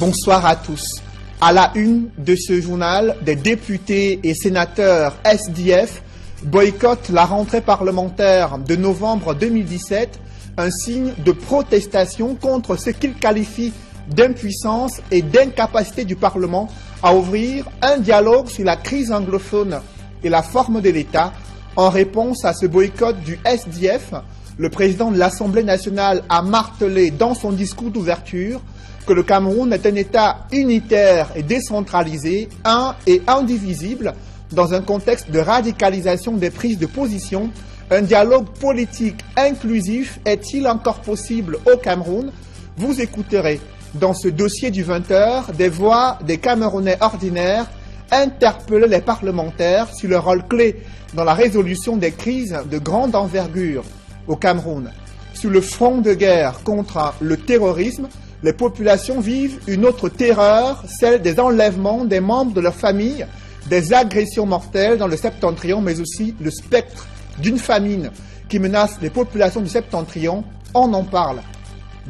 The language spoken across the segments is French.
Bonsoir à tous. À la une de ce journal, des députés et sénateurs SDF boycottent la rentrée parlementaire de novembre 2017, un signe de protestation contre ce qu'ils qualifient d'impuissance et d'incapacité du Parlement à ouvrir un dialogue sur la crise anglophone et la forme de l'État. En réponse à ce boycott du SDF, le président de l'Assemblée nationale a martelé dans son discours d'ouverture que le Cameroun est un État unitaire et décentralisé, un et indivisible, dans un contexte de radicalisation des prises de position. Un dialogue politique inclusif est-il encore possible au Cameroun? Vous écouterez dans ce dossier du 20h des voix des Camerounais ordinaires interpeller les parlementaires sur leur rôle clé dans la résolution des crises de grande envergure au Cameroun. Sur le front de guerre contre le terrorisme, les populations vivent une autre terreur, celle des enlèvements des membres de leur famille, des agressions mortelles dans le septentrion, mais aussi le spectre d'une famine qui menace les populations du septentrion. On en parle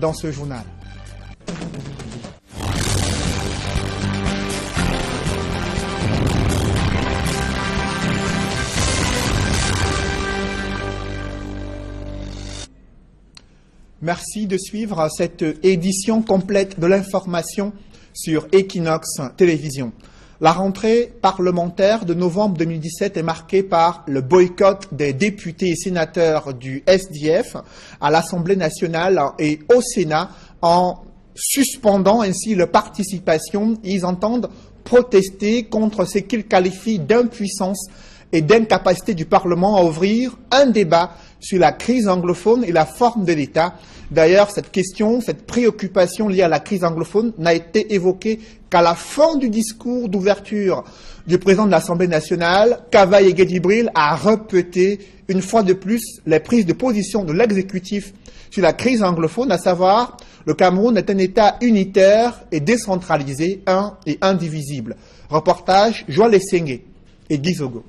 dans ce journal. Merci de suivre cette édition complète de l'information sur Equinox Télévision. La rentrée parlementaire de novembre 2017 est marquée par le boycott des députés et sénateurs du SDF à l'Assemblée nationale et au Sénat, en suspendant ainsi leur participation. Ils entendent protester contre ce qu'ils qualifient d'impuissance et d'incapacité du Parlement à ouvrir un débat sur la crise anglophone et la forme de l'État. D'ailleurs, cette question, cette préoccupation liée à la crise anglophone n'a été évoquée qu'à la fin du discours d'ouverture du président de l'Assemblée nationale. Kavaye Egedibril a répété une fois de plus les prises de position de l'exécutif sur la crise anglophone, à savoir le Cameroun est un État unitaire et décentralisé, un et indivisible. Reportage Joël Essengé et Guy Zogo.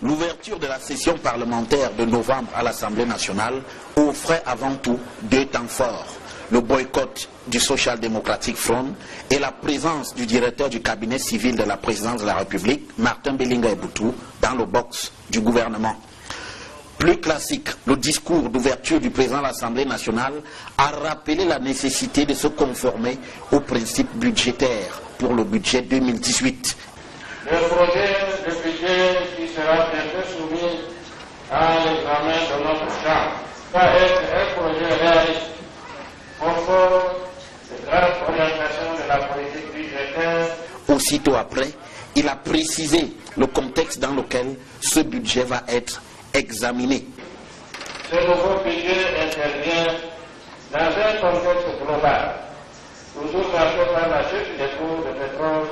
L'ouverture de la session parlementaire de novembre à l'Assemblée nationale offrait avant tout deux temps forts, le boycott du Social Democratic Front et la présence du directeur du cabinet civil de la présidence de la République, Martin Bellinga-Eboutou, dans le box du gouvernement. Plus classique, le discours d'ouverture du président de l'Assemblée nationale a rappelé la nécessité de se conformer aux principes budgétaires pour le budget 2018. Le projet de budget qui sera bientôt soumis à l'examen de notre Chambre va être un projet réaliste, conforme aux grandes orientations de la politique budgétaire. Aussitôt après, il a précisé le contexte dans lequel ce budget va être examiné. Ce nouveau budget intervient dans un contexte global, toujours marqué par la chute des cours de pétrole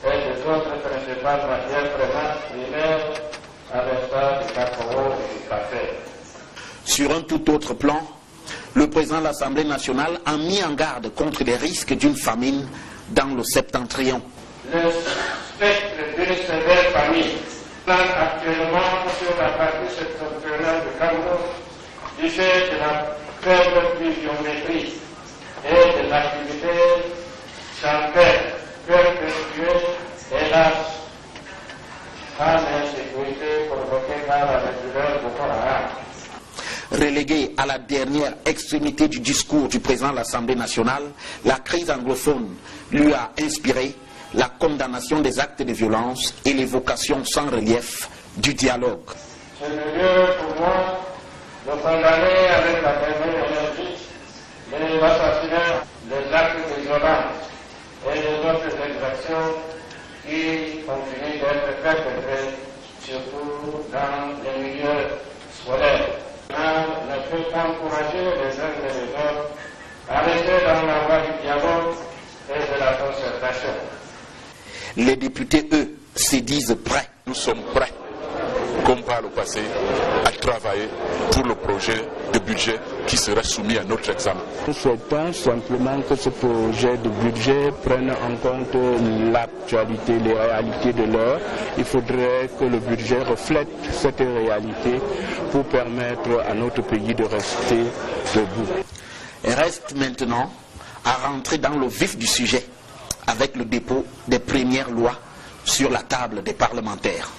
et des autres principales matières premières primaires, à l'instar du cacao et du café. Sur un tout autre plan, le président de l'Assemblée nationale a mis en garde contre les risques d'une famine dans le septentrion. Le spectre d'une sévère famine plane actuellement sur la partie septentrionale du Cameroun du fait de la faible pluviométrie et de l'activité champêtre perpétuée, hélas, à l'insécurité provoquée par la rébellion Boko Haram. Relégué à la dernière extrémité du discours du président de l'Assemblée nationale, la crise anglophone lui a inspiré la condamnation des actes de violence et l'évocation sans relief du dialogue. C'est le lieu pour moi de condamner avec la dernière énergie les assassinats, les actes de violence et les autres exactions qui continuent d'être perpétrées, surtout dans les milieux scolaires. On ne peut qu'encourager les uns et les autres à rester dans la voie du dialogue et de la concertation. Les députés, eux, se disent prêts. Nous sommes prêts, comme par le passé, à travailler pour le projet de budget qui sera soumis à notre examen. Nous souhaitons simplement que ce projet de budget prenne en compte l'actualité, les réalités de l'heure. Il faudrait que le budget reflète cette réalité pour permettre à notre pays de rester debout. Reste maintenant à rentrer dans le vif du sujet avec le dépôt des premières lois sur la table des parlementaires.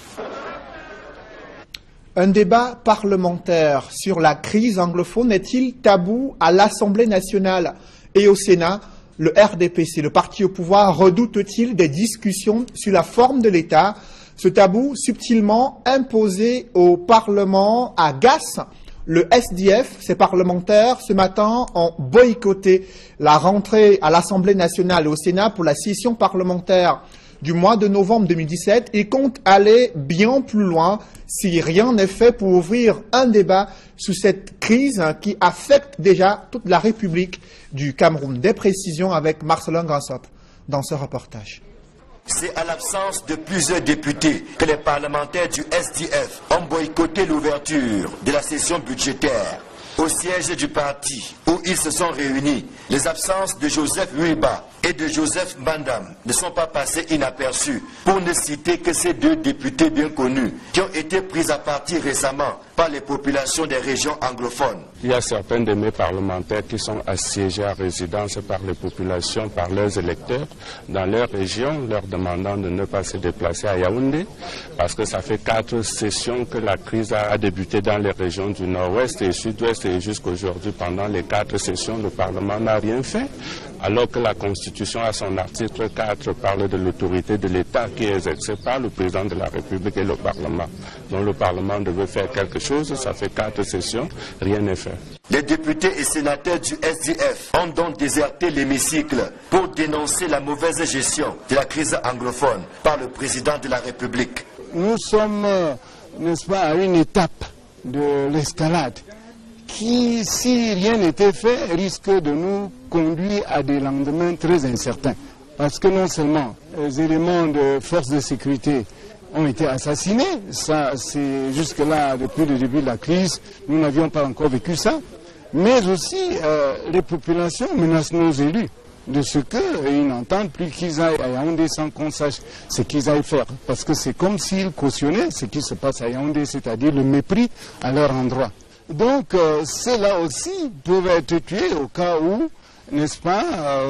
Un débat parlementaire sur la crise anglophone est-il tabou à l'Assemblée nationale et au Sénat? Le RDPC, le parti au pouvoir, redoute-t-il des discussions sur la forme de l'État? Ce tabou subtilement imposé au Parlement agace le SDF. Ces parlementaires, ce matin, ont boycotté la rentrée à l'Assemblée nationale et au Sénat pour la session parlementaire du mois de novembre 2017 et comptent aller bien plus loin si rien n'est fait pour ouvrir un débat sur cette crise qui affecte déjà toute la République du Cameroun. Des précisions avec Marcelin Grassop dans ce reportage. C'est à l'absence de plusieurs députés que les parlementaires du SDF ont boycotté l'ouverture de la session budgétaire. Au siège du parti où ils se sont réunis, les absences de Joseph Wiba et de Joseph Bandam ne sont pas passées inaperçues, pour ne citer que ces deux députés bien connus qui ont été pris à partie récemment par les populations des régions anglophones. Il y a certains de mes parlementaires qui sont assiégés à résidence par les populations, par leurs électeurs dans leur région, leur demandant de ne pas se déplacer à Yaoundé, parce que ça fait 4 sessions que la crise a débuté dans les régions du nord-ouest et sud-ouest, et jusqu'aujourd'hui, pendant les 4 sessions, le Parlement n'a rien fait, alors que la Constitution, à son article 4, parle de l'autorité de l'État qui est exercée par le président de la République et le Parlement. Donc le Parlement devait faire quelque chose, ça fait 4 sessions, rien n'est fait. Les députés et sénateurs du SDF ont donc déserté l'hémicycle pour dénoncer la mauvaise gestion de la crise anglophone par le président de la République. Nous sommes, n'est-ce pas, à une étape de l'escalade qui, si rien n'était fait, risque de nous conduire à des lendemains très incertains. Parce que non seulement les éléments de force de sécurité ont été assassinés, ça c'est jusque-là, depuis le début de la crise, nous n'avions pas encore vécu ça, mais aussi les populations menacent nos élus de ce qu'ils n'entendent plus qu'ils aillent à Yaoundé sans qu'on sache ce qu'ils aillent faire. Parce que c'est comme s'ils cautionnaient ce qui se passe à Yaoundé, c'est-à-dire le mépris à leur endroit. Donc, ceux-là aussi peuvent être tués au cas où, n'est-ce pas,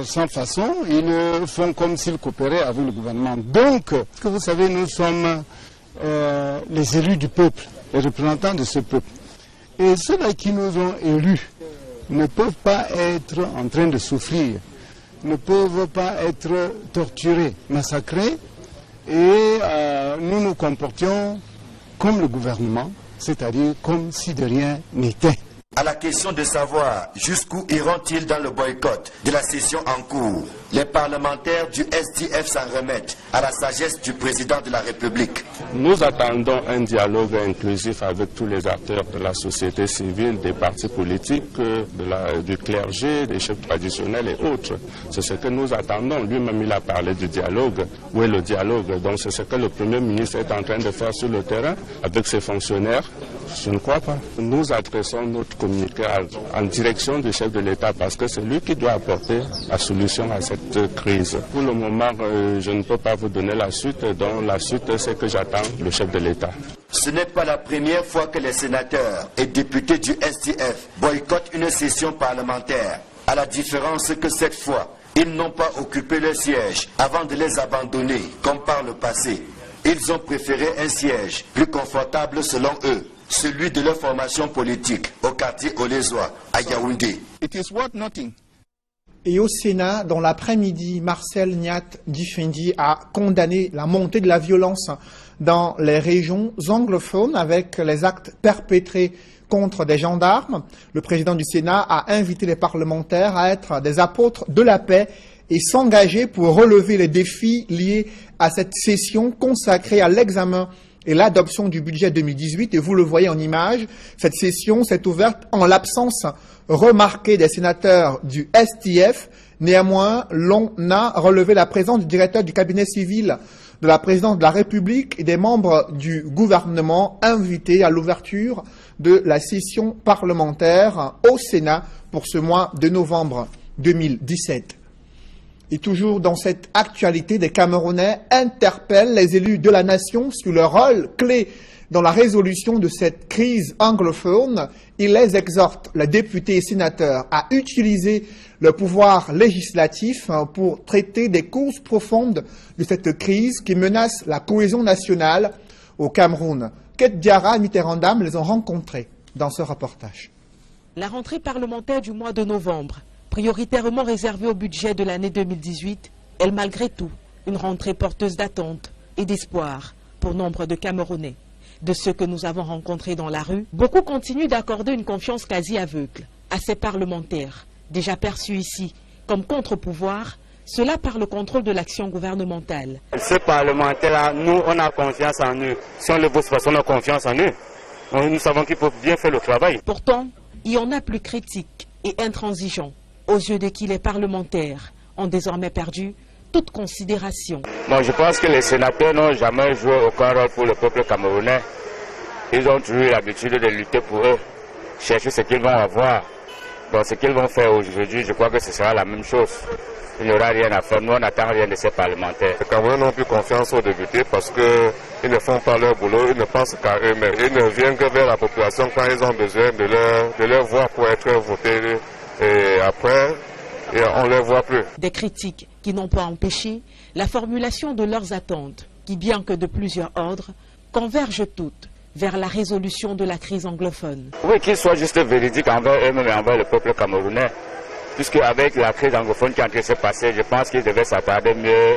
sans façon, ils font comme s'ils coopéraient avec le gouvernement. Donc, que vous savez, nous sommes les élus du peuple, les représentants de ce peuple. Et ceux-là qui nous ont élus ne peuvent pas être en train de souffrir, ne peuvent pas être torturés, massacrés, et nous nous comportions comme le gouvernement, c'est-à-dire comme si de rien n'était. À la question de savoir jusqu'où iront-ils dans le boycott de la session en cours, les parlementaires du SDF s'en remettent à la sagesse du président de la République. Nous attendons un dialogue inclusif avec tous les acteurs de la société civile, des partis politiques, du clergé, des chefs traditionnels et autres. C'est ce que nous attendons. Lui-même, il a parlé du dialogue. Où est le dialogue? Donc c'est ce que le Premier ministre est en train de faire sur le terrain avec ses fonctionnaires. Je ne crois pas. Nous adressons notre communiqué en direction du chef de l'État parce que c'est lui qui doit apporter la solution à cette crise. Pour le moment, je ne peux pas vous donner la suite, donc la suite c'est que j'attends le chef de l'État. Ce n'est pas la première fois que les sénateurs et députés du SDF boycottent une session parlementaire, à la différence que cette fois, ils n'ont pas occupé leur siège avant de les abandonner, comme par le passé. Ils ont préféré un siège plus confortable selon eux, celui de leur formation politique au quartier Olezoa à Yaoundé. It is worth noting. Et au Sénat, dans l'après-midi, Marcel Nyat Difendi a condamné la montée de la violence dans les régions anglophones avec les actes perpétrés contre des gendarmes. Le président du Sénat a invité les parlementaires à être des apôtres de la paix et s'engager pour relever les défis liés à cette session consacrée à l'examen et l'adoption du budget 2018. Et vous le voyez en image, cette session s'est ouverte en l'absence remarquée des sénateurs du STF. Néanmoins, l'on a relevé la présence du directeur du cabinet civil de la présidence de la République et des membres du gouvernement invités à l'ouverture de la session parlementaire au Sénat pour ce mois de novembre 2017. Et toujours dans cette actualité, des Camerounais interpellent les élus de la nation sur leur rôle clé Dans la résolution de cette crise anglophone, il les exhorte, les députés et sénateurs, à utiliser le pouvoir législatif pour traiter des causes profondes de cette crise qui menace la cohésion nationale au Cameroun. Kate Diarra et Mitterrandam les ont rencontrés dans ce reportage. La rentrée parlementaire du mois de novembre, prioritairement réservée au budget de l'année 2018, est malgré tout une rentrée porteuse d'attentes et d'espoir pour nombre de Camerounais. De ceux que nous avons rencontrés dans la rue, beaucoup continuent d'accorder une confiance quasi aveugle à ces parlementaires, déjà perçus ici comme contre-pouvoir, cela par le contrôle de l'action gouvernementale. Ces parlementaires-là, nous, on a confiance en eux. Si on les bosse pas, on a confiance en eux. Nous savons qu'ils peuvent bien faire le travail. Pourtant, il y en a plus critiques et intransigeants, aux yeux de qui les parlementaires ont désormais perdu toute considération. Bon, je pense que les sénateurs n'ont jamais joué aucun rôle pour le peuple camerounais. Ils ont toujours eu l'habitude de lutter pour eux, chercher ce qu'ils vont avoir. Bon, ce qu'ils vont faire aujourd'hui, je crois que ce sera la même chose. Il n'y aura rien à faire. Nous, on n'attend rien de ces parlementaires. Les Camerounais n'ont plus confiance aux députés parce qu'ils ne font pas leur boulot, ils ne pensent qu'à eux-mêmes. Ils ne viennent que vers la population quand ils ont besoin de leur voix pour être votés. Et après, on ne les voit plus. Des critiques qui n'ont pas empêché la formulation de leurs attentes, qui, bien que de plusieurs ordres, convergent toutes vers la résolution de la crise anglophone. Oui, qu'ils soient juste véridiques envers eux-mêmes et envers le peuple camerounais. Puisque avec la crise anglophone qui est en train de se passer, je pense qu'ils devaient s'attarder mieux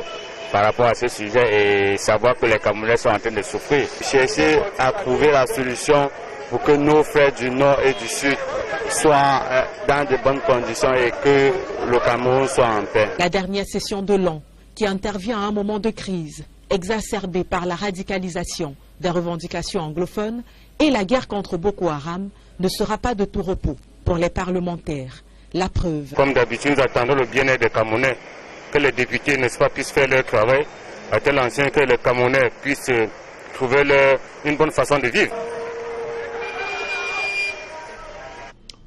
par rapport à ce sujet et savoir que les Camerounais sont en train de souffrir. Chercher à trouver la solution pour que nos frères du Nord et du Sud soient dans de bonnes conditions et que le Cameroun soit en paix. La dernière session de l'an, qui intervient à un moment de crise, exacerbée par la radicalisation des revendications anglophones et la guerre contre Boko Haram, ne sera pas de tout repos pour les parlementaires. La preuve. Comme d'habitude, nous attendons le bien-être des Camerounais, que les députés, n'est-ce pas, puissent faire leur travail, à tel enseigne que les Camerounais puissent trouver une bonne façon de vivre.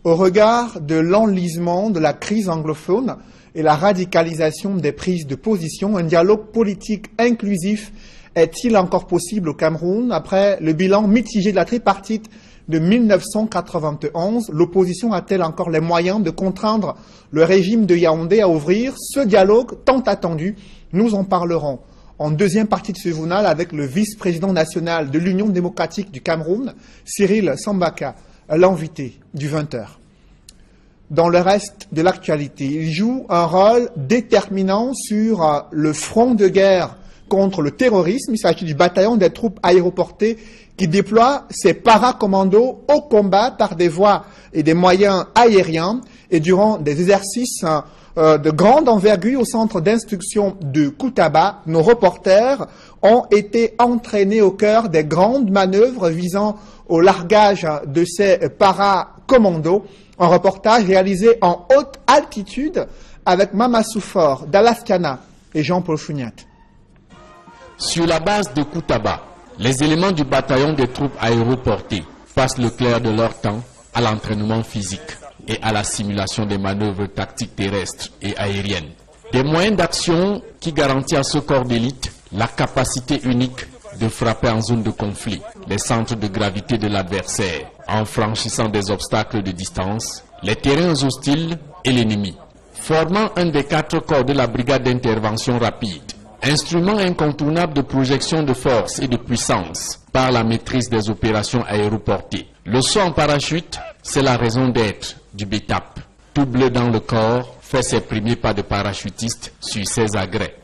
Au regard de l'enlisement de la crise anglophone et la radicalisation des prises de position, un dialogue politique inclusif est-il encore possible au Cameroun? Après le bilan mitigé de la tripartite de 1991, l'opposition a-t-elle encore les moyens de contraindre le régime de Yaoundé à ouvrir ce dialogue tant attendu? Nous en parlerons en deuxième partie de ce journal avec le vice-président national de l'Union démocratique du Cameroun, Cyril Sambaka, l'invité du 20h. Dans le reste de l'actualité, il joue un rôle déterminant sur le front de guerre contre le terrorisme. Il s'agit du bataillon des troupes aéroportées qui déploie ses paracommandos au combat par des voies et des moyens aériens et durant des exercices de grande envergure au centre d'instruction de Koutaba, nos reporters ont été entraînés au cœur des grandes manœuvres visant au largage de ces paracommandos. Un reportage réalisé en haute altitude avec Mamassou Faure d'Alaskana et Jean-Paul Chouniat. Sur la base de Koutaba, les éléments du bataillon des troupes aéroportées passent le clair de leur temps à l'entraînement physique et à la simulation des manœuvres tactiques terrestres et aériennes. Des moyens d'action qui garantissent à ce corps d'élite la capacité unique de frapper en zone de conflit les centres de gravité de l'adversaire en franchissant des obstacles de distance, les terrains hostiles et l'ennemi. Formant un des 4 corps de la brigade d'intervention rapide, instrument incontournable de projection de force et de puissance par la maîtrise des opérations aéroportées. Le saut en parachute, c'est la raison d'être du BETAP. Tout bleu dans le corps fait ses premiers pas de parachutiste sur ses agrès.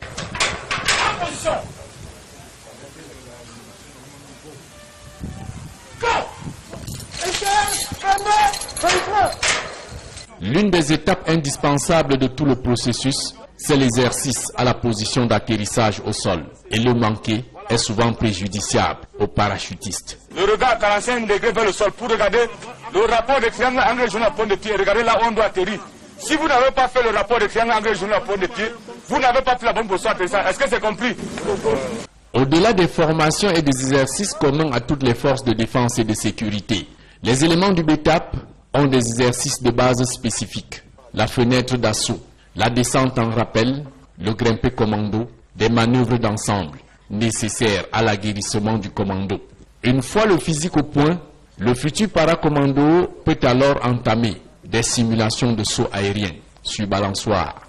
L'une des étapes indispensables de tout le processus, c'est l'exercice à la position d'atterrissage au sol. Et le manquer est souvent préjudiciable aux parachutistes. Le regard à 45 degrés vers le sol pour regarder le rapport de triangle angle jaune à point de pied. Regardez là où on doit atterrir. Si vous n'avez pas fait le rapport de triangle angle jaune à point de pied, vous n'avez pas pris la bonne position d'atterrissage. Est-ce que c'est compris? Au-delà des formations et des exercices communs à toutes les forces de défense et de sécurité, les éléments du BETAP ont des exercices de base spécifiques. La fenêtre d'assaut, la descente en rappel, le grimpé commando, des manœuvres d'ensemble nécessaires à l'aguerrissement du commando. Une fois le physique au point, le futur paracommando peut alors entamer des simulations de saut aérien sur balançoire.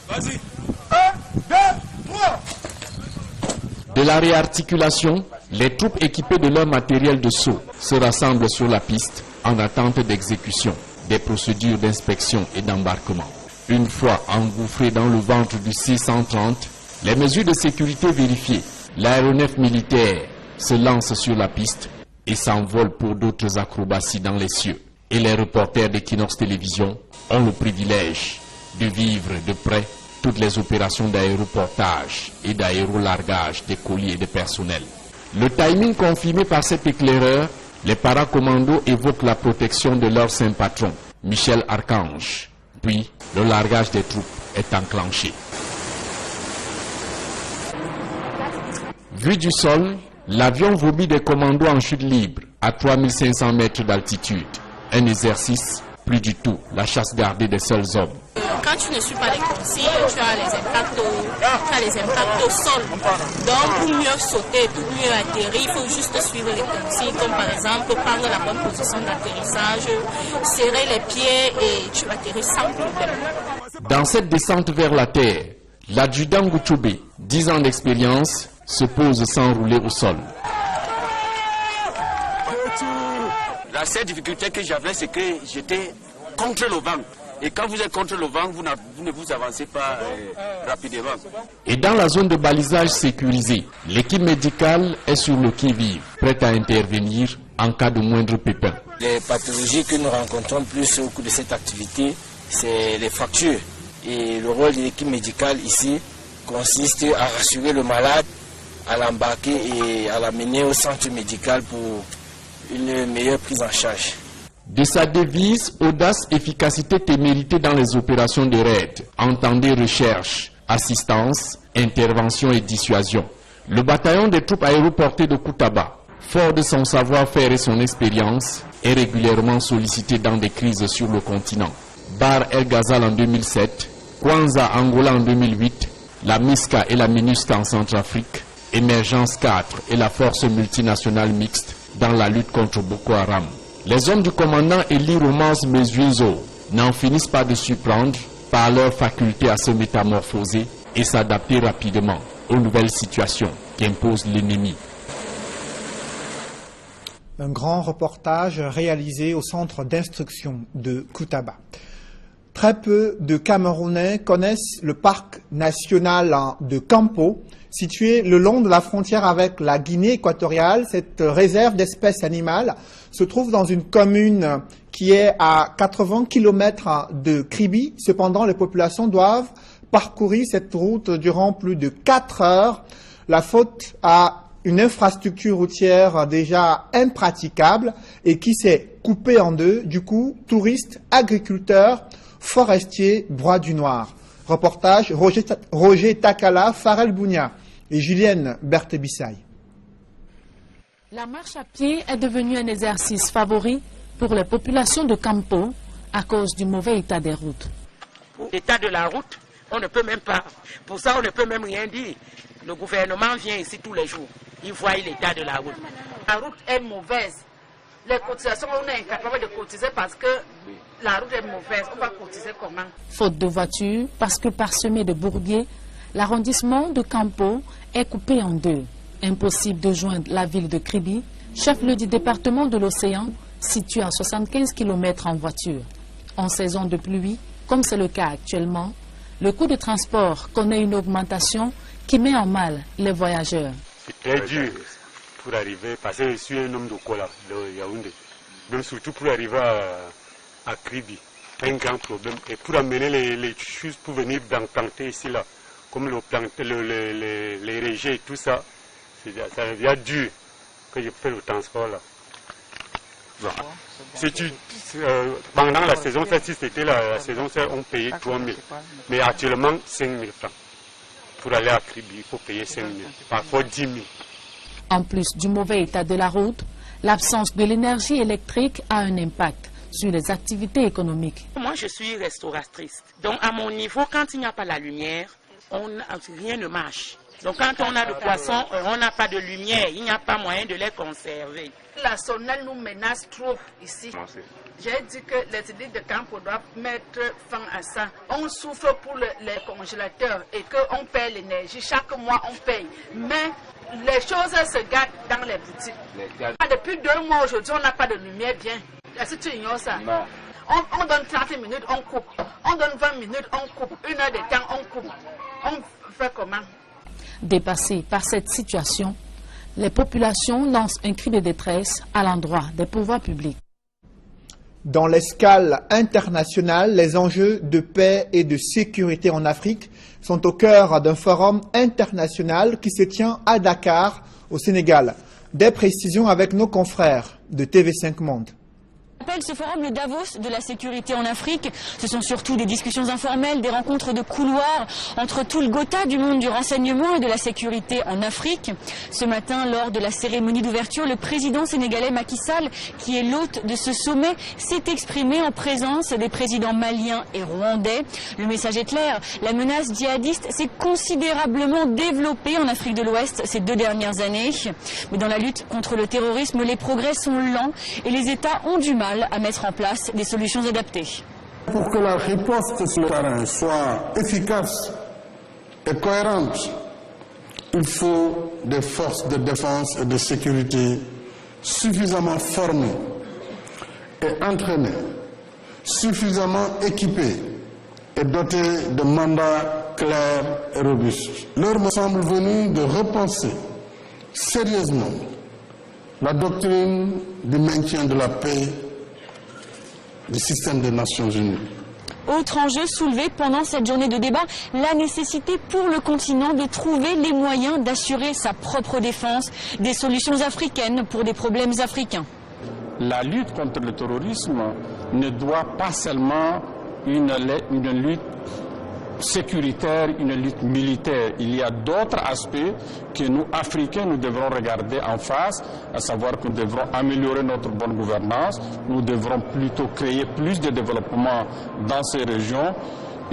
Vas-y. 1, 2, 3. De la réarticulation, les troupes équipées de leur matériel de saut se rassemblent sur la piste en attente d'exécution des procédures d'inspection et d'embarquement. Une fois engouffré dans le ventre du C-130, les mesures de sécurité vérifiées, l'aéronef militaire se lance sur la piste et s'envole pour d'autres acrobaties dans les cieux. Et les reporters d'Equinox Télévision ont le privilège de vivre de près toutes les opérations d'aéroportage et d'aérolargage des colis et des personnels. Le timing confirmé par cet éclaireur, les paracommandos évoquent la protection de leur saint patron, Michel Archange. Puis, le largage des troupes est enclenché. Vu du sol, l'avion vomit des commandos en chute libre à 3500 mètres d'altitude. Un exercice, plus du tout la chasse gardée des seuls hommes. Quand tu ne suis pas les consignes, tu as les impacts au sol. Donc pour mieux sauter, pour mieux atterrir, il faut juste suivre les consignes, comme par exemple prendre la bonne position d'atterrissage, serrer les pieds et tu atterris sans problème. Dans cette descente vers la terre, l'adjudant Gouchoube, 10 ans d'expérience, se pose sans rouler au sol. La seule difficulté que j'avais, c'est que j'étais contre le vent. Et quand vous êtes contre le vent, vous ne vous avancez pas rapidement. Et dans la zone de balisage sécurisée, l'équipe médicale est sur le qui-vive, prête à intervenir en cas de moindre pépin. Les pathologies que nous rencontrons plus au cours de cette activité, c'est les fractures. Et le rôle de l'équipe médicale ici consiste à rassurer le malade, à l'embarquer et à l'amener au centre médical pour une meilleure prise en charge. De sa devise, audace, efficacité, témérité dans les opérations de raid, entendez recherche, assistance, intervention et dissuasion. Le bataillon des troupes aéroportées de Koutaba, fort de son savoir-faire et son expérience, est régulièrement sollicité dans des crises sur le continent. Bar El Ghazal en 2007, Kwanza Angola en 2008, la MISCA et la MINUSCA en Centrafrique, Émergence 4 et la force multinationale mixte dans la lutte contre Boko Haram. Les hommes du commandant Eli Romance Mezuizo n'en finissent pas de surprendre par leur faculté à se métamorphoser et s'adapter rapidement aux nouvelles situations qu'impose l'ennemi. Un grand reportage réalisé au centre d'instruction de Koutaba. Très peu de Camerounais connaissent le parc national de Campo, situé le long de la frontière avec la Guinée équatoriale. Cette réserve d'espèces animales se trouve dans une commune qui est à 80 km de Kribi. Cependant, les populations doivent parcourir cette route durant plus de 4 heures. La faute à une infrastructure routière déjà impraticable et qui s'est coupée en deux. Du coup, touristes, agriculteurs, forestiers, broient du noir. Reportage Roger Takala, Farel Bounia et Julienne Berthébissaï. La marche à pied est devenue un exercice favori pour les populations de Campo à cause du mauvais état des routes. L'état de la route, on ne peut même pas. Pour ça, on ne peut même rien dire. Le gouvernement vient ici tous les jours. Il voit l'état de la route. La route est mauvaise. Les cotisations, on est incapable de cotiser parce que la route est mauvaise. On va cotiser comment? Faute de voitures, parce que parsemé de bourbiers, l'arrondissement de Campo est coupé en deux. Impossible de joindre la ville de Kribi, chef-lieu du département de l'Océan, situé à 75 km en voiture. En saison de pluie, comme c'est le cas actuellement, le coût de transport connaît une augmentation qui met en mal les voyageurs. C'est très dur pour arriver, parce que je suis un homme de Kola, de Yaoundé. Même surtout pour arriver à Kribi, un grand problème. Et pour amener les choses pour venir planter ici, là, comme les rejets et tout ça, ça devient dur que je fais le transport là. Bon. Pendant la saison, si c'était la saison, on payait 3 000. Mais actuellement, 5 000 francs. Pour aller à Kribi, il faut payer 5 000, parfois 10 000. En plus du mauvais état de la route, l'absence de l'énergie électrique a un impact sur les activités économiques. Moi, je suis restauratrice. Donc, à mon niveau, quand il n'y a pas la lumière, rien ne marche. Donc quand on a le poisson, on n'a pas de lumière, il n'y a pas moyen de les conserver. La SONEL nous menace trop ici. J'ai dit que les élites de Campo doivent mettre fin à ça. On souffre pour les congélateurs et qu'on paye l'énergie. Chaque mois, on paye. Mais les choses se gâtent dans les boutiques. Depuis 2 mois aujourd'hui, on n'a pas de lumière bien. Est-ce que tu ignores ça? Non. On donne 30 minutes, on coupe. On donne 20 minutes, on coupe. 1 heure de temps, on coupe. On fait comment? Dépassés par cette situation, les populations lancent un cri de détresse à l'endroit des pouvoirs publics. Dans l'escale internationale, les enjeux de paix et de sécurité en Afrique sont au cœur d'un forum international qui se tient à Dakar, au Sénégal. Des précisions avec nos confrères de TV5 Monde. Appelle ce forum le Davos de la sécurité en Afrique. Ce sont surtout des discussions informelles, des rencontres de couloirs entre tout le Gotha du monde du renseignement et de la sécurité en Afrique. Ce matin, lors de la cérémonie d'ouverture, le président sénégalais Macky Sall, qui est l'hôte de ce sommet, s'est exprimé en présence des présidents maliens et rwandais. Le message est clair, la menace djihadiste s'est considérablement développée en Afrique de l'Ouest ces 2 dernières années. Mais dans la lutte contre le terrorisme, les progrès sont lents et les États ont du mal à mettre en place des solutions adaptées. Pour que la riposte sur le terrain soit efficace et cohérente, il faut des forces de défense et de sécurité suffisamment formées et entraînées, suffisamment équipées et dotées de mandats clairs et robustes. L'heure me semble venue de repenser sérieusement la doctrine du maintien de la paix du système des Nations Unies. Autre enjeu soulevé pendant cette journée de débat, la nécessité pour le continent de trouver les moyens d'assurer sa propre défense, des solutions africaines pour des problèmes africains. La lutte contre le terrorisme ne doit pas seulement une lutte sécuritaire, une lutte militaire. Il y a d'autres aspects que nous, Africains, nous devrons regarder en face, à savoir que nous devrons améliorer notre bonne gouvernance, nous devrons plutôt créer plus de développement dans ces régions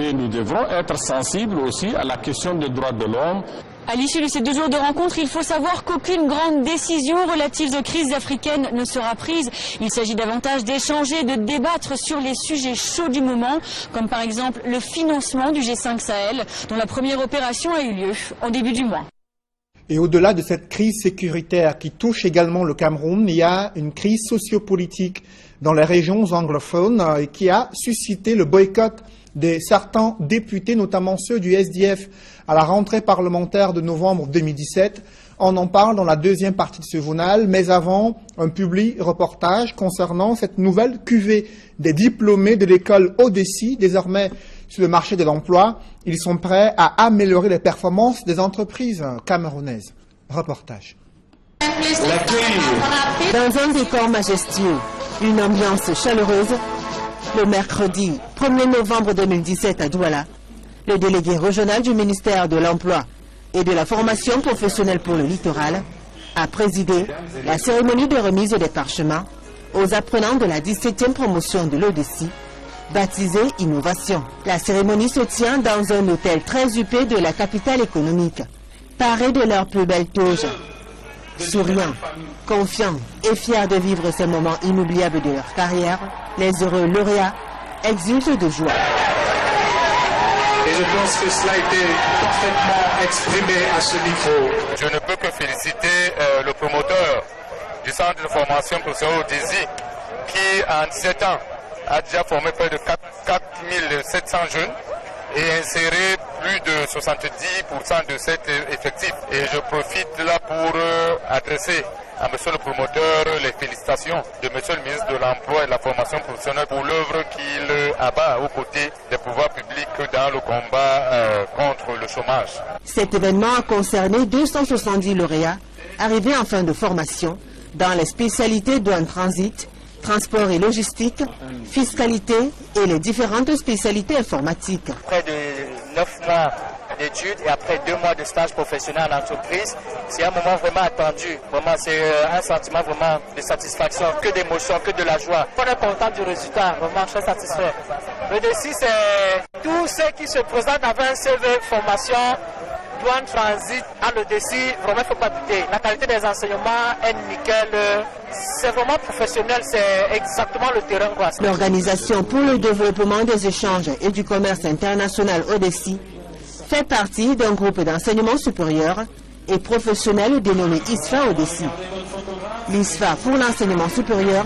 et nous devrons être sensibles aussi à la question des droits de l'homme. À l'issue de ces 2 jours de rencontre, il faut savoir qu'aucune grande décision relative aux crises africaines ne sera prise. Il s'agit davantage d'échanger, de débattre sur les sujets chauds du moment, comme par exemple le financement du G5 Sahel, dont la première opération a eu lieu en début du mois. Et au-delà de cette crise sécuritaire qui touche également le Cameroun, il y a une crise sociopolitique dans les régions anglophones qui a suscité le boycott de certains députés, notamment ceux du SDF, à la rentrée parlementaire de novembre 2017. On en parle dans la 2e partie de ce journal, mais avant, un public reportage concernant cette nouvelle cuvée des diplômés de l'école Odessi, désormais sur le marché de l'emploi. Ils sont prêts à améliorer les performances des entreprises camerounaises. Reportage. Dans un décor majestueux, une ambiance chaleureuse, le mercredi 1er novembre 2017 à Douala, le délégué régional du ministère de l'Emploi et de la formation professionnelle pour le littoral a présidé la cérémonie de remise des parchemins aux apprenants de la 17e promotion de l'Odessi, baptisée Innovation. La cérémonie se tient dans un hôtel très huppé de la capitale économique, paré de leurs plus belles toges. Souriants, confiants et fiers de vivre ces moments inoubliables de leur carrière, les heureux lauréats exultent de joie. Et je pense que cela a été parfaitement exprimé à ce niveau. Je ne peux que féliciter le promoteur du centre de formation professionnelle Odessi qui, en 17 ans, a déjà formé près de 4700 jeunes et inséré plus de 70% de cet effectif. Et je profite là pour adresser à monsieur le promoteur les félicitations de monsieur le ministre de l'Emploi et de la formation professionnelle pour l'œuvre qu'il abat aux côtés des pouvoirs publics dans le combat contre le chômage. Cet événement a concerné 270 lauréats arrivés en fin de formation dans les spécialités douane transit, transport et logistique, fiscalité et les différentes spécialités informatiques. Près de 9 mois d'études et après 2 mois de stage professionnel en entreprise, c'est un moment vraiment attendu. Vraiment, c'est un sentiment vraiment de satisfaction, que d'émotion, que de la joie. On est content du résultat, vraiment très satisfait. Le défi, c'est tous ceux qui se présentent avec un CV formation Douane Transit a le défi, vraiment il ne faut pas douter. La qualité des enseignements est nickel. C'est vraiment professionnel, c'est exactement le terrain. L'Organisation pour le développement des échanges et du commerce international ODECI fait partie d'un groupe d'enseignement supérieur et professionnel dénommé ISFA ODECI. L'ISFA pour l'enseignement supérieur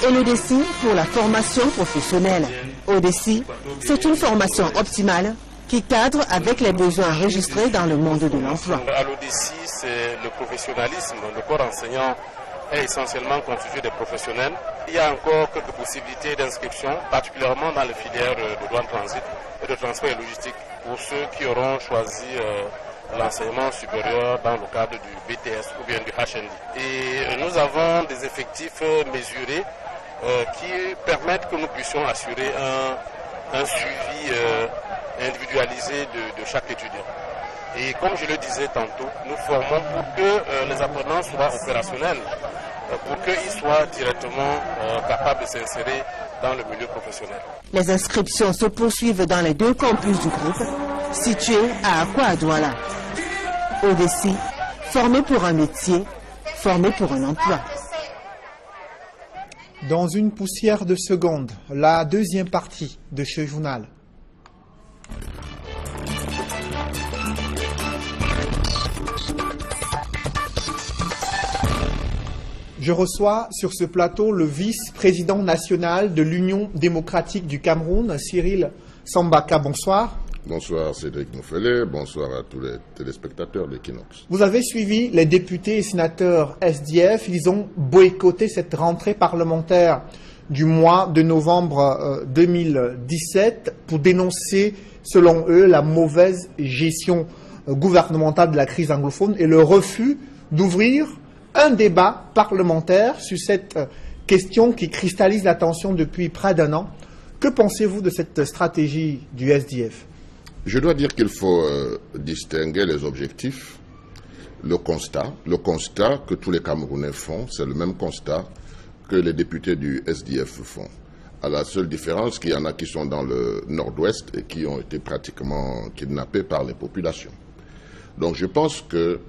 et l'ODECI pour la formation professionnelle. ODECI, c'est une formation optimale qui cadre avec les besoins enregistrés dans le monde de l'emploi. À l'ODECI, c'est le professionnalisme. Le corps enseignant est essentiellement constitué de professionnels. Il y a encore quelques possibilités d'inscription, particulièrement dans les filières de douane transit et de transport et logistique, pour ceux qui auront choisi l'enseignement supérieur dans le cadre du BTS ou bien du HND. Et nous avons des effectifs mesurés qui permettent que nous puissions assurer un suivi individualisé de chaque étudiant. Et comme je le disais tantôt, nous formons pour que les apprenants soient opérationnels, pour qu'ils soient directement capables de s'insérer dans le milieu professionnel. Les inscriptions se poursuivent dans les 2 campus du groupe, situés à Akwa Douala. ODECI, formé pour un métier, formé pour un emploi. Dans une poussière de seconde, la deuxième partie de ce journal. Je reçois sur ce plateau le vice-président national de l'Union démocratique du Cameroun, Cyril Sambaka. Bonsoir. Bonsoir Cédric Mouffelet, bonsoir à tous les téléspectateurs de Kinox. Vous avez suivi les députés et sénateurs SDF. Ils ont boycotté cette rentrée parlementaire du mois de novembre 2017 pour dénoncer, selon eux, la mauvaise gestion gouvernementale de la crise anglophone et le refus d'ouvrir un débat parlementaire sur cette question qui cristallise l'attention depuis près d'1 an. Que pensez-vous de cette stratégie du SDF? Je dois dire qu'il faut distinguer les objectifs, le constat. Le constat que tous les Camerounais font, c'est le même constat que les députés du SDF font. À la seule différence qu'il y en a qui sont dans le nord-ouest et qui ont été pratiquement kidnappés par les populations. Donc je pense que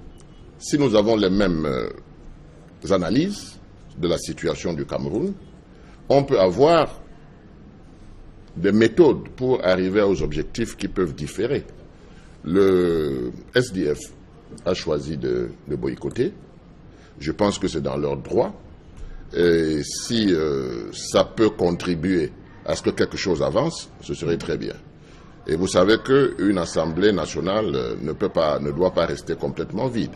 si nous avons les mêmes analyses de la situation du Cameroun, on peut avoir des méthodes pour arriver aux objectifs qui peuvent différer. Le SDF a choisi de boycotter. Je pense que c'est dans leur droit. Et si ça peut contribuer à ce que quelque chose avance, ce serait très bien. Et vous savez qu'une assemblée nationale ne doit pas rester complètement vide.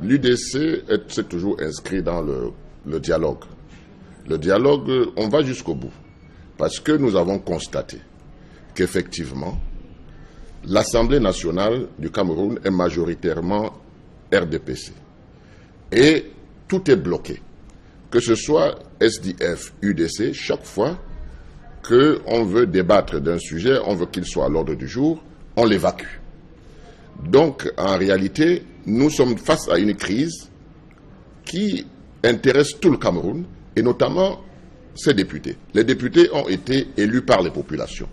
L'UDC s'est toujours inscrit dans le dialogue. Le dialogue, on va jusqu'au bout. Parce que nous avons constaté qu'effectivement, l'Assemblée nationale du Cameroun est majoritairement RDPC. Et tout est bloqué. Que ce soit SDF, UDC, chaque fois qu'on veut débattre d'un sujet, on veut qu'il soit à l'ordre du jour, on l'évacue. Donc, en réalité, nous sommes face à une crise qui intéresse tout le Cameroun, et notamment ces députés. Les députés ont été élus par les populations.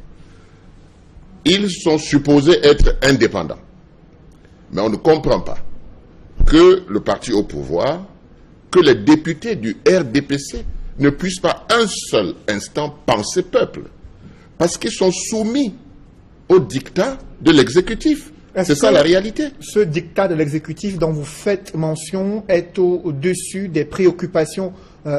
Ils sont supposés être indépendants. Mais on ne comprend pas que le parti au pouvoir, que les députés du RDPC ne puissent pas un seul instant penser peuple. Parce qu'ils sont soumis au dictat de l'exécutif. C'est ça la réalité. Ce dictat de l'exécutif dont vous faites mention est au-dessus des préoccupations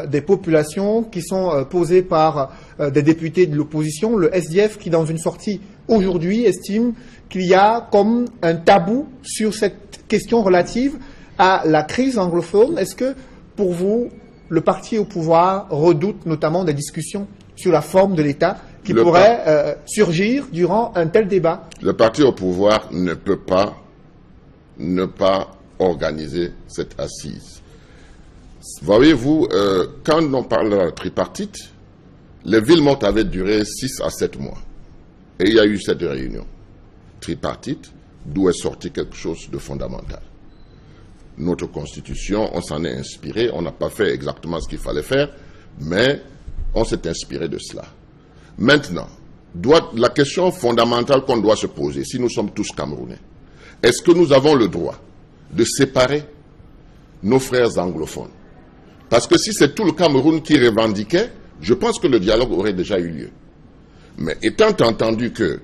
des populations qui sont posées par des députés de l'opposition. Le SDF qui, dans une sortie aujourd'hui, estime qu'il y a comme un tabou sur cette question relative à la crise anglophone. Est-ce que, pour vous, le parti au pouvoir redoute notamment des discussions sur la forme de l'État qui pourraient surgir durant un tel débat? Le parti au pouvoir ne peut pas ne pas organiser cette assise. Voyez-vous, quand on parle de la tripartite, les villes mortes avaient duré 6 à 7 mois. Et il y a eu cette réunion tripartite, d'où est sorti quelque chose de fondamental. Notre constitution, on s'en est inspiré, on n'a pas fait exactement ce qu'il fallait faire, mais on s'est inspiré de cela. Maintenant, la question fondamentale qu'on doit se poser, si nous sommes tous Camerounais, Est-ce que nous avons le droit de séparer nos frères anglophones? Parce que si c'est tout le Cameroun qui revendiquait, je pense que le dialogue aurait déjà eu lieu. Mais étant entendu que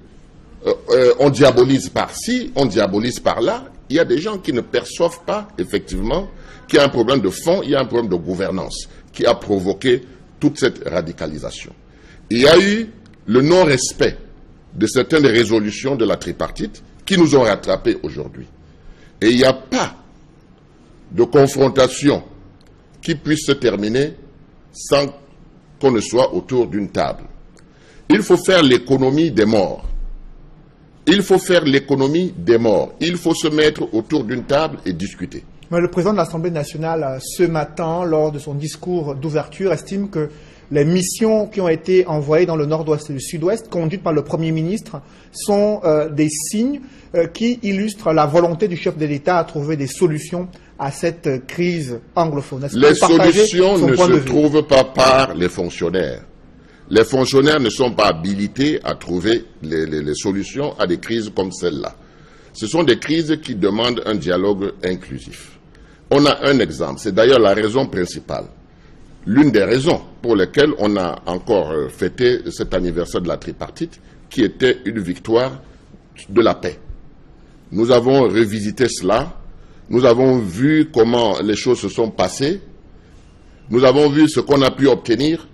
on diabolise par-ci, on diabolise par-là, il y a des gens qui ne perçoivent pas, effectivement, qu'il y a un problème de fond, il y a un problème de gouvernance qui a provoqué toute cette radicalisation. Il y a eu le non-respect de certaines résolutions de la tripartite qui nous ont rattrapés aujourd'hui. Et il n'y a pas de confrontation qui puisse se terminer sans qu'on ne soit autour d'une table. Il faut faire l'économie des morts. Il faut faire l'économie des morts. Il faut se mettre autour d'une table et discuter. Mais le président de l'Assemblée nationale, ce matin, lors de son discours d'ouverture, estime que les missions qui ont été envoyées dans le nord-ouest et le sud-ouest, conduites par le Premier ministre, sont des signes qui illustrent la volonté du chef de l'État à trouver des solutions à cette crise anglophone. Les solutions ne se trouvent pas par les fonctionnaires. Les fonctionnaires ne sont pas habilités à trouver les solutions à des crises comme celle-là. Ce sont des crises qui demandent un dialogue inclusif. On a un exemple, c'est d'ailleurs la raison principale. L'une des raisons pour lesquelles on a encore fêté cet anniversaire de la tripartite, qui était une victoire de la paix. Nous avons revisité cela, nous avons vu comment les choses se sont passées, nous avons vu ce qu'on a pu obtenir,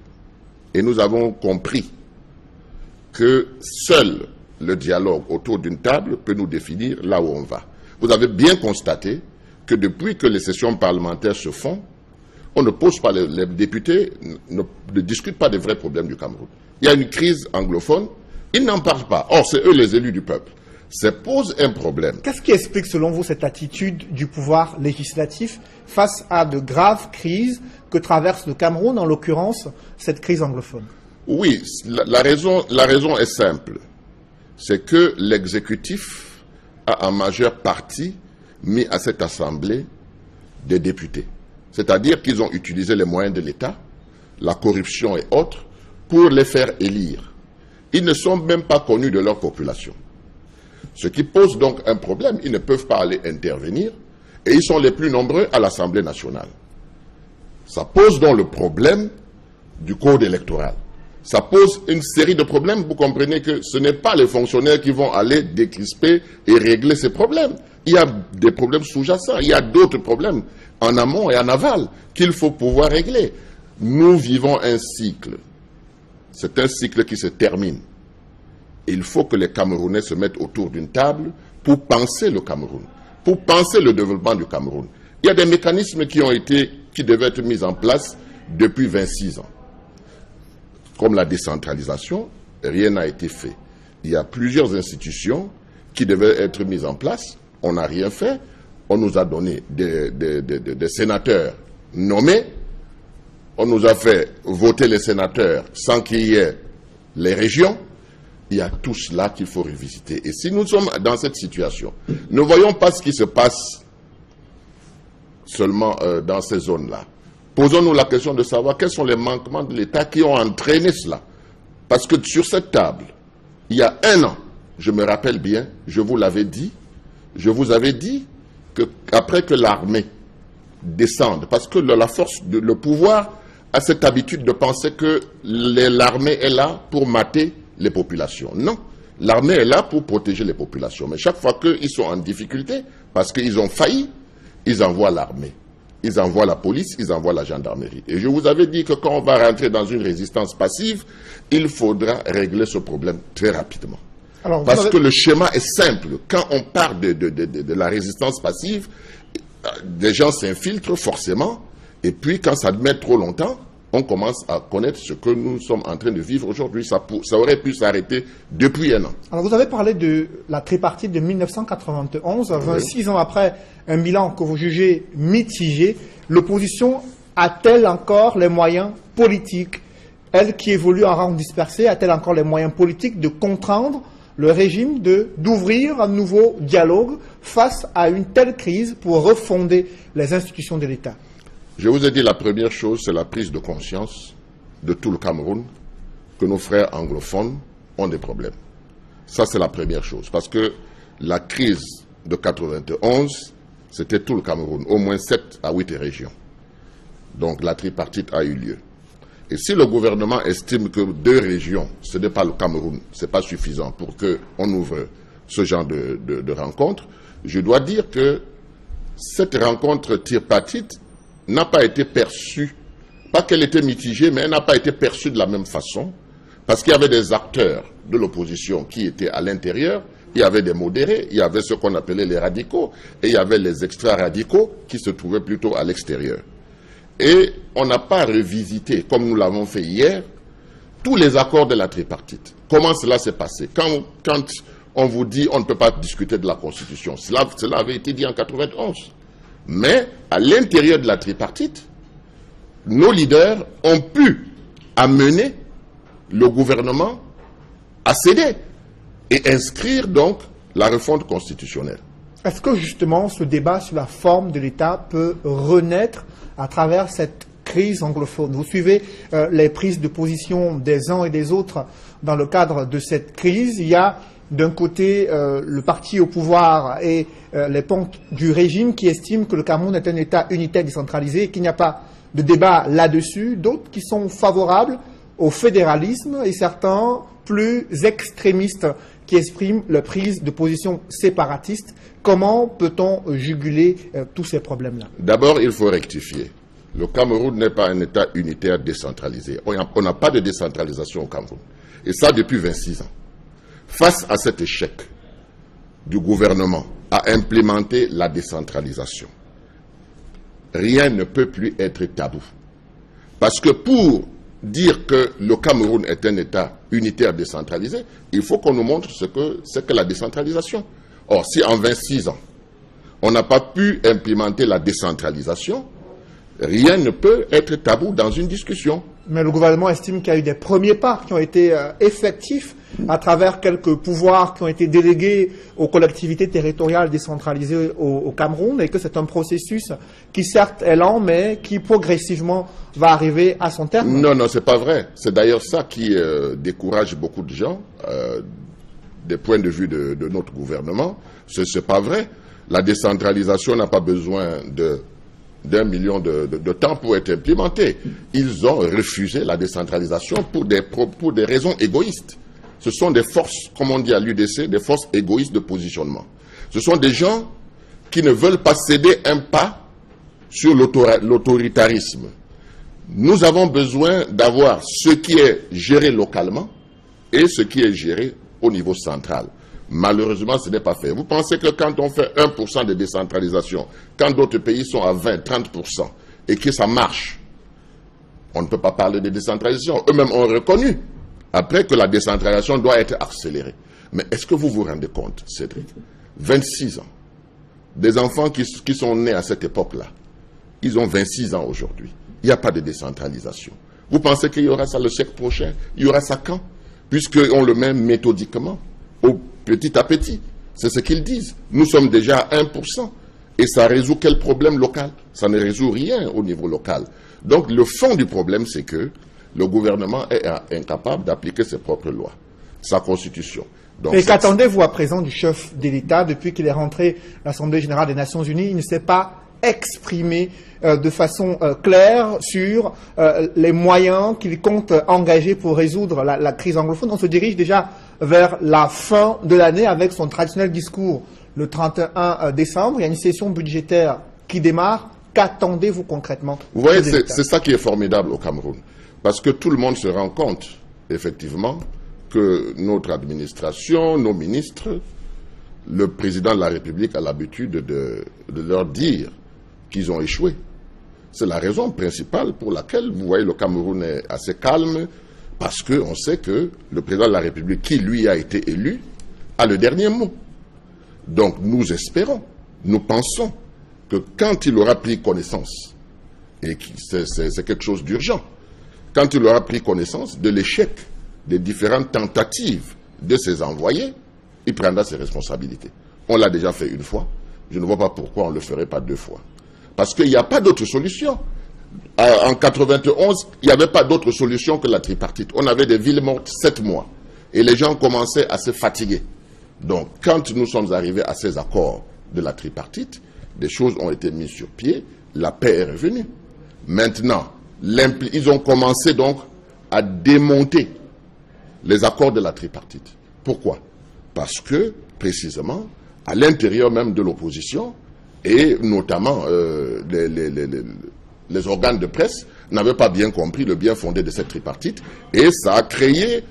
et nous avons compris que seul le dialogue autour d'une table peut nous définir là où on va. Vous avez bien constaté que depuis que les sessions parlementaires se font, on ne pose pas, les députés ne discutent pas des vrais problèmes du Cameroun. Il y a une crise anglophone, ils n'en parlent pas. Or, c'est eux les élus du peuple. Ça pose un problème. Qu'est-ce qui explique, selon vous, cette attitude du pouvoir législatif face à de graves crises que traverse le Cameroun, en l'occurrence, cette crise anglophone? Oui, la raison est simple. C'est que l'exécutif a en majeure partie mis à cette assemblée des députés. C'est-à-dire qu'ils ont utilisé les moyens de l'État, la corruption et autres, pour les faire élire. Ils ne sont même pas connus de leur population. Ce qui pose donc un problème. Ils ne peuvent pas aller intervenir et ils sont les plus nombreux à l'Assemblée nationale. Ça pose donc le problème du code électoral. Ça pose une série de problèmes. Vous comprenez que ce n'est pas les fonctionnaires qui vont aller décrisper et régler ces problèmes. Il y a des problèmes sous-jacents, il y a d'autres problèmes en amont et en aval qu'il faut pouvoir régler. Nous vivons un cycle. C'est un cycle qui se termine. Il faut que les Camerounais se mettent autour d'une table pour penser le Cameroun, pour penser le développement du Cameroun. Il y a des mécanismes qui devaient être mis en place depuis 26 ans. Comme la décentralisation, rien n'a été fait. Il y a plusieurs institutions qui devaient être mises en place. On n'a rien fait. On nous a donné des sénateurs nommés. On nous a fait voter les sénateurs sans qu'il y ait les régions. Il y a tout cela qu'il faut revisiter. Et si nous sommes dans cette situation, ne voyons pas ce qui se passe seulement dans ces zones-là. Posons-nous la question de savoir quels sont les manquements de l'État qui ont entraîné cela. Parce que sur cette table, il y a un an, je me rappelle bien, je vous l'avais dit, je vous avais dit qu'après que l'armée descende, parce que le pouvoir a cette habitude de penser que l'armée est là pour mater les populations. Non, l'armée est là pour protéger les populations. Mais chaque fois qu'ils sont en difficulté, parce qu'ils ont failli, ils envoient l'armée. Ils envoient la police, ils envoient la gendarmerie. Et je vous avais dit que quand on va rentrer dans une résistance passive, il faudra régler ce problème très rapidement. Alors, parce que le schéma est simple. Quand on parle de la résistance passive, des gens s'infiltrent forcément, et puis quand ça met trop longtemps, on commence à connaître ce que nous sommes en train de vivre aujourd'hui. Ça aurait pu s'arrêter depuis un an. Alors vous avez parlé de la tripartite de 1991, 26 ans après un bilan que vous jugez mitigé. L'opposition a-t-elle encore les moyens politiques, elle qui évolue en rang dispersé, a-t-elle encore les moyens politiques de contraindre le régime d'ouvrir un nouveau dialogue face à une telle crise pour refonder les institutions de l'État? Je vous ai dit, la première chose, c'est la prise de conscience de tout le Cameroun que nos frères anglophones ont des problèmes. Ça, c'est la première chose. Parce que la crise de 91, c'était tout le Cameroun, au moins 7 à 8 régions. Donc la tripartite a eu lieu. Et si le gouvernement estime que 2 régions, ce n'est pas le Cameroun, ce n'est pas suffisant pour qu'on ouvre ce genre de rencontre, je dois dire que cette rencontre tripartite n'a pas été perçue, pas qu'elle était mitigée, mais elle n'a pas été perçue de la même façon, parce qu'il y avait des acteurs de l'opposition qui étaient à l'intérieur, il y avait des modérés, il y avait ce qu'on appelait les radicaux, et il y avait les extra-radicaux qui se trouvaient plutôt à l'extérieur. Et on n'a pas revisité, comme nous l'avons fait hier, tous les accords de la tripartite. Comment cela s'est passé? Quand on vous dit on ne peut pas discuter de la Constitution, cela avait été dit en 91. Mais à l'intérieur de la tripartite, nos leaders ont pu amener le gouvernement à céder et inscrire donc la réforme constitutionnelle. Est-ce que justement ce débat sur la forme de l'État peut renaître à travers cette crise anglophone? Vous suivez les prises de position des uns et des autres dans le cadre de cette crise. Il y a d'un côté le parti au pouvoir et les pontes du régime qui estiment que le Cameroun est un État unitaire décentralisé et qu'il n'y a pas de débat là-dessus. D'autres qui sont favorables au fédéralisme et certains plus extrémistes qui expriment leur prise de position séparatiste. Comment peut-on juguler tous ces problèmes-là? D'abord, il faut rectifier. Le Cameroun n'est pas un État unitaire décentralisé. On n'a pas de décentralisation au Cameroun. Et ça depuis 26 ans. Face à cet échec du gouvernement à implémenter la décentralisation, rien ne peut plus être tabou. Parce que pour dire que le Cameroun est un État unitaire décentralisé, il faut qu'on nous montre ce que c'est que la décentralisation. Or, si en 26 ans, on n'a pas pu implémenter la décentralisation, rien ne peut être tabou dans une discussion. Mais le gouvernement estime qu'il y a eu des premiers pas qui ont été effectifs à travers quelques pouvoirs qui ont été délégués aux collectivités territoriales décentralisées au Cameroun et que c'est un processus qui certes est lent mais qui progressivement va arriver à son terme. Non, c'est pas vrai. C'est d'ailleurs ça qui décourage beaucoup de gens des points de vue de notre gouvernement. C'est pas vrai. La décentralisation n'a pas besoin d'1 million de temps pour être implémenté. Ils ont refusé la décentralisation pour des raisons égoïstes. Ce sont des forces, comme on dit à l'UDC, des forces égoïstes de positionnement. Ce sont des gens qui ne veulent pas céder un pas sur l'autoritarisme. Nous avons besoin d'avoir ce qui est géré localement et ce qui est géré au niveau central. Malheureusement, ce n'est pas fait. Vous pensez que quand on fait 1% de décentralisation, quand d'autres pays sont à 20, 30%, et que ça marche, on ne peut pas parler de décentralisation. Eux-mêmes ont reconnu, après, que la décentralisation doit être accélérée. Mais est-ce que vous vous rendez compte, Cédric? 26 ans. Des enfants qui sont nés à cette époque-là, ils ont 26 ans aujourd'hui. Il n'y a pas de décentralisation. Vous pensez qu'il y aura ça le siècle prochain? Il y aura ça quand? Puisqu'on le met méthodiquement, petit à petit. C'est ce qu'ils disent. Nous sommes déjà à 1%. Et ça résout quel problème local? Ça ne résout rien au niveau local. Donc le fond du problème, c'est que le gouvernement est incapable d'appliquer ses propres lois, sa constitution. Donc, et qu'attendez-vous à présent du chef de l'État depuis qu'il est rentré à l'Assemblée générale des Nations Unies? Il ne s'est pas exprimé de façon claire sur les moyens qu'il compte engager pour résoudre la crise anglophone. On se dirige déjà vers la fin de l'année avec son traditionnel discours le 31 décembre. Il y a une session budgétaire qui démarre. Qu'attendez-vous concrètement? Vous voyez, c'est ça qui est formidable au Cameroun. Parce que tout le monde se rend compte, effectivement, que notre administration, nos ministres, le président de la République a l'habitude de leur dire qu'ils ont échoué. C'est la raison principale pour laquelle, vous voyez, le Cameroun est assez calme, parce qu'on sait que le président de la République, qui lui a été élu, a le dernier mot. Donc nous espérons, nous pensons que quand il aura pris connaissance, et c'est quelque chose d'urgent, quand il aura pris connaissance de l'échec des différentes tentatives de ses envoyés, il prendra ses responsabilités. On l'a déjà fait une fois, je ne vois pas pourquoi on ne le ferait pas 2 fois. Parce qu'il n'y a pas d'autre solution. En 91, il n'y avait pas d'autre solution que la tripartite. On avait des villes mortes 7 mois. Et les gens commençaient à se fatiguer. Donc, quand nous sommes arrivés à ces accords de la tripartite, des choses ont été mises sur pied, la paix est revenue. Maintenant, ils ont commencé donc à démonter les accords de la tripartite. Pourquoi? Parce que, précisément, à l'intérieur même de l'opposition, et notamment les organes de presse, n'avaient pas bien compris le bien fondé de cette tripartite, et ça a créé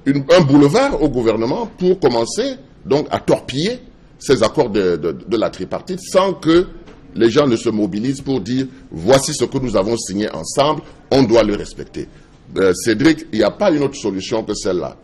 un boulevard au gouvernement pour commencer donc à torpiller ces accords de la tripartite sans que les gens ne se mobilisent pour dire voici ce que nous avons signé ensemble, on doit le respecter. Cédric, il n'y a pas une autre solution que celle-là.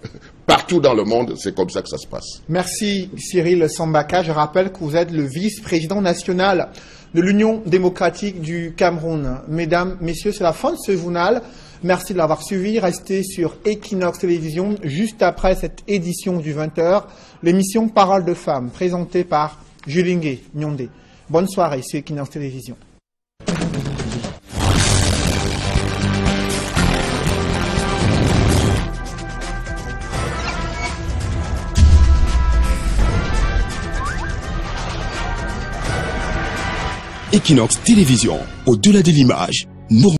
Partout dans le monde, c'est comme ça que ça se passe. Merci Cyril Sambaka. Je rappelle que vous êtes le vice-président national de l'Union démocratique du Cameroun. Mesdames, messieurs, c'est la fin de ce journal. Merci de l'avoir suivi. Restez sur Equinox Télévision juste après cette édition du 20h. L'émission Parole de femmes, présentée par Julingue Nyondé. Bonne soirée sur Equinox Télévision. Equinox Télévision, au-delà de l'image,